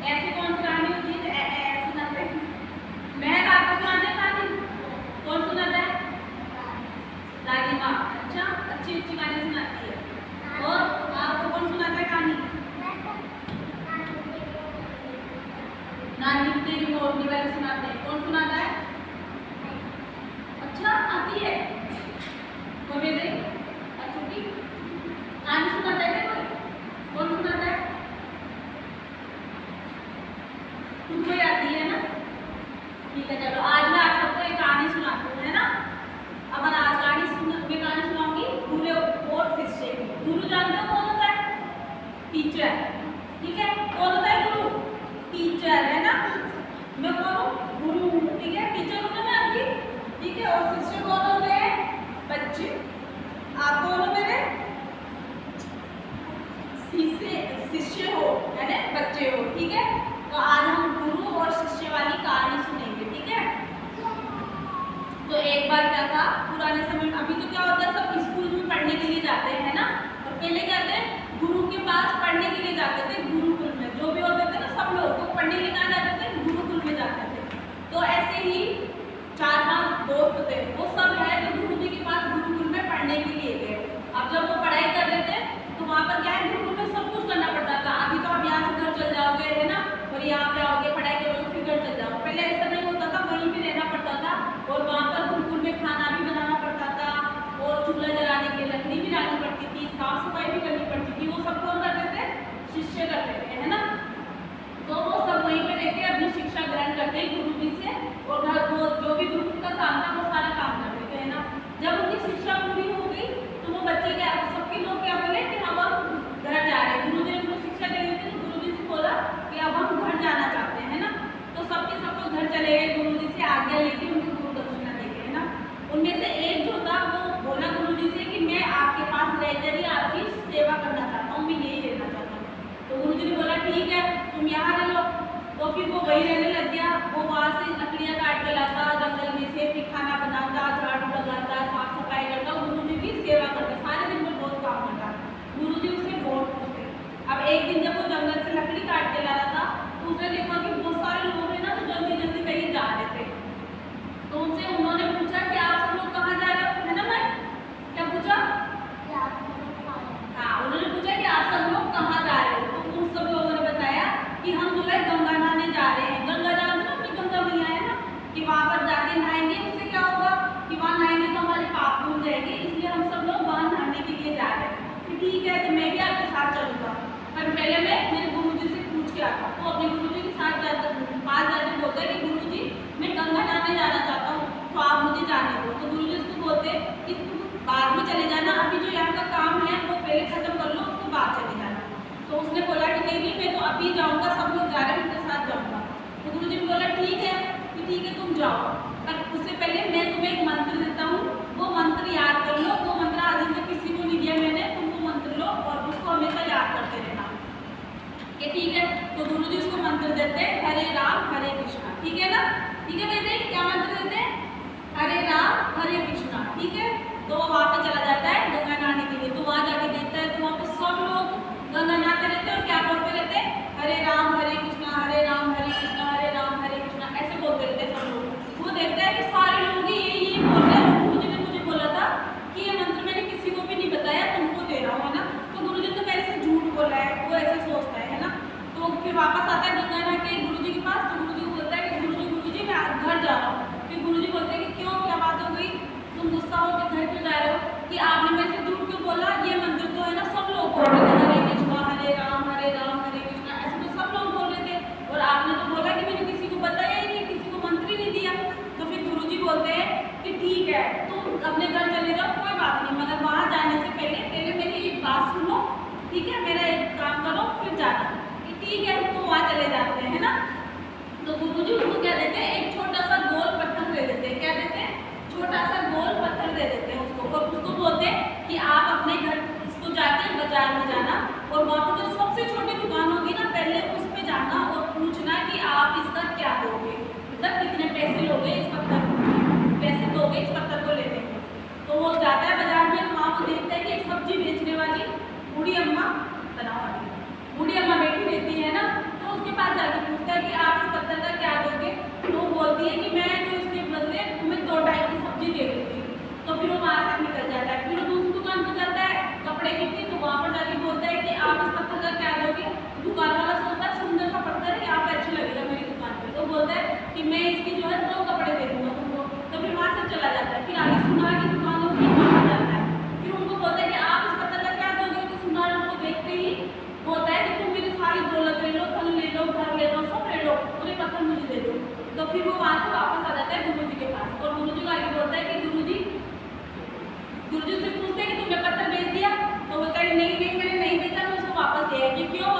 ऐसी कौन सी कहानी होती है सुनाते हैं? महक आपको सुनाते हैं कहानी? कौन सुनाता है? दादी माँ। अच्छा, अच्छी अच्छी कहानी सुनाती है। और आपको कौन सुनाता है कहानी? नानी तेरी मोरनी वाली सुनाते हैं। कौन सुनाता है? अच्छा, आती है मम्मी दे। अच्छा ठीक, कहानी सुनाता है क्या कोई? कौन सुनाता है? तुमको आती है ना? ठीक है, चलो आज मैं आप सबको एक कहानी सुनाती हूँ, है ना? अब मैं आज मैं कहानी सुनाऊंगी गुरु और शिष्य की। गुरु जानते हो कौन होता है? टीचर। ठीक है, कौन होता है गुरु? टीचर, है ना? मैं कौन हूँ? गुरु हूँ। ठीक है, टीचर हूँ ना मैं आपकी। ठीक है, और शिष्य कौन होते हैं? बच्चे। आप कौन हो मेरे? शिष्य हो, है ना? बच्चे हो। ठीक है, तो आज हम गुरु और शिष्य वाली कहानी सुनेंगे। ठीक है, तो एक बार क्या था पुराने समय में, अभी तो क्या होता है सब स्कूल में पढ़ने के लिए जाते हैं, है ना? और पहले क्या थे, गुरु के पास पढ़ने के लिए जाते थे। गुरुकुल में जो भी होते थे ना सब लोग, तो पढ़ने के लिए कहाँ जाते थे? गुरुकुल में जाते थे। तो ऐसे ही 4-5 दोस्त थे, वो सब है तो गुरु जी के पास गुरुकुल में पढ़ने के लिए गए। अब जब वो पढ़ाई कर रहे थे तो वहाँ पर क्या है, गुरुकुल में सब कुछ करना पड़ता था। अभी तो आप यहाँ से घर चल जाओगे, है ना? और यहाँ पे आओगे, पढ़ाई करोगे, फिर घर चल जाओगे। पहले ऐसा नहीं होता था, वहीं पे रहना पड़ता था। और वहाँ पर गुरुकुल में खाना भी बनाना पड़ता था, और चूल्हा जलाने के लिए लकड़ी भी लानी पड़ती थी, साफ सफाई भी करनी पड़ती थी। वो सब कौन करते थे? शिष्य करते थे, है ना? तो वो सब वहीं पे रहकर अपनी शिक्षा ग्रहण करते हैं गुरु जी से, और वो जो भी गुरुकुल का काम था वो सारा काम करते थे, है ना? जब उनकी शिक्षा पूरी हो गई तो वो बच्चे क्या, सबके लोग क्या बोले कि अब हम घर जा रहे हैं। गुरु जी ने उनको शिक्षा दे दी थी, तो गुरु जी से बोला कि अब हम घर जाना चाहते हैं, है ना? तो सबके सब लोग घर चले गए, गुरु जी से आज्ञा लेके, उनको गुरु दक्षिणा देके, है ना? उनमें से एक जो था वो बोला गुरु जी से कि मैं आपके पास रहकर ही आपकी सेवा करना चाहता हूँ, मैं यही रहना चाहता हूँ। तो गुरु जी ने बोला ठीक है, तुम यहाँ रह लो। तो फिर वो वही रहने लग गया। वो वहाँ से लकड़ियाँ काट के लाता जंगल में से, फिर खाना बनाता, झाड़ू लगाता, साफ सफाई करता, गुरु जी की सेवा करता, सारे दिन में बहुत काम करता। गुरु जी उससे बहुत खुश थे। अब एक दिन जब वो जंगल से लकड़ी काट के ला रहा था तो उसने देखा कि बहुत सारे लोग हैं ना, तो जल्दी जल्दी कहीं जा रहे थे। तो उनसे उन्होंने पूछा कि आप सब लोग कहाँ जा रहे हो, है ना? मैं क्या पूछा? हाँ, उन्होंने पूछा कि आप सब लोग कहाँ जा रहे हो। तो उन सब लोगों ने बताया कि हम जो है गंगा नहाने जा रहे हैं। गंगा जानते हो, अपनी गंगा मैया है ना, कि वहाँ पर जाके नहाएंगे। उससे क्या होगा कि वहाँ नहाएंगे तो हमारे पाप धुल जाएंगे, इसलिए हम सब लोग वहाँ नहाने के लिए जा रहे हैं। कि ठीक है, तो मैं भी आपके साथ चलूँगा, पर पहले मैं मेरे गुरु जी से पूछ के आता हूँ। तो अपने गुरु जी के पास जाके बोलते हैं कि गुरु जी मैं गंगा नहाने जाना चाहता हूँ, तो आप मुझे जाने दो। तो गुरु जी उसको बोलते हैं कि तुम बाद में चले जाना, अभी जो यहाँ का काम है वो पहले खत्म कर लो, उसके बाद चले जाना। तो उसने बोला कि नहीं मैं तो अभी जाऊँगा, सब लोग जा रहे हैं, उनके साथ जाऊँगा। तो गुरु जी ने बोला ठीक है, कि ठीक है तुम जाओ, पर उससे पहले मैं तुम्हें एक मंत्र देता हूँ, वो मंत्र याद कर लो। वो मंत्र आज तक किसी को नहीं दिया मैंने, तुम वो मंत्र लो और उसको हमेशा याद करते रहना। कि ठीक है, तो गुरु जी उसको मंत्र देते हैं हरे राम हरे कृष्णा। ठीक है ना? ठीक है बेटे, क्या मंत्र देते हैं? हरे राम हरे कृष्णा। ठीक है, तो वो वहाँ पे चला जाता है गंगा नहाने के लिए। तो वहाँ जाके देखता है तो वहाँ पे सब लोग गंगा नहाते रहते हैं और क्या बोलते रहते हैं? हरे राम हरे कृष्णा, हरे राम हरे कृष्णा, हरे राम हरे कृष्णा, ऐसे बोलते रहते हैं सब लोग। वो देखता है कि सारे लोग ही यही बोल रहे हैं। गुरु जी ने मुझे बोला था कि ये मंत्र मैंने किसी को भी नहीं बताया, तुमको दे रहा हूँ, है ना? तो गुरु जी तो मेरे से झूठ बोल रहा है, वो ऐसे सोचता है ना? तो फिर वापस आता है गंगा नहा के गुरु जी के पास। तो गुरु जी बोलता है कि गुरु जी मैं घर जा रहा हूँ। फिर गुरु जी बोलते हैं कि क्यों, क्या बात हो गई, तुम गुस्सा हो के घर क्यों जा रहे हो? कि आपने मेरे से झूठ क्यों बोला? ये मंत्र तो है ना सब लोग बोल रहे थे हरे कृष्णा तो फिर वो वहाँ से वापस आ जाता है गुरु जी के पास और गुरु जी को आगे बोलता है कि गुरु जी से पूछते हैं कि तुमने पत्थर बेच दिया, तो बोलता है नहीं नहीं मैंने नहीं बेचा, मैं उसको वापस ले आया। कि क्यों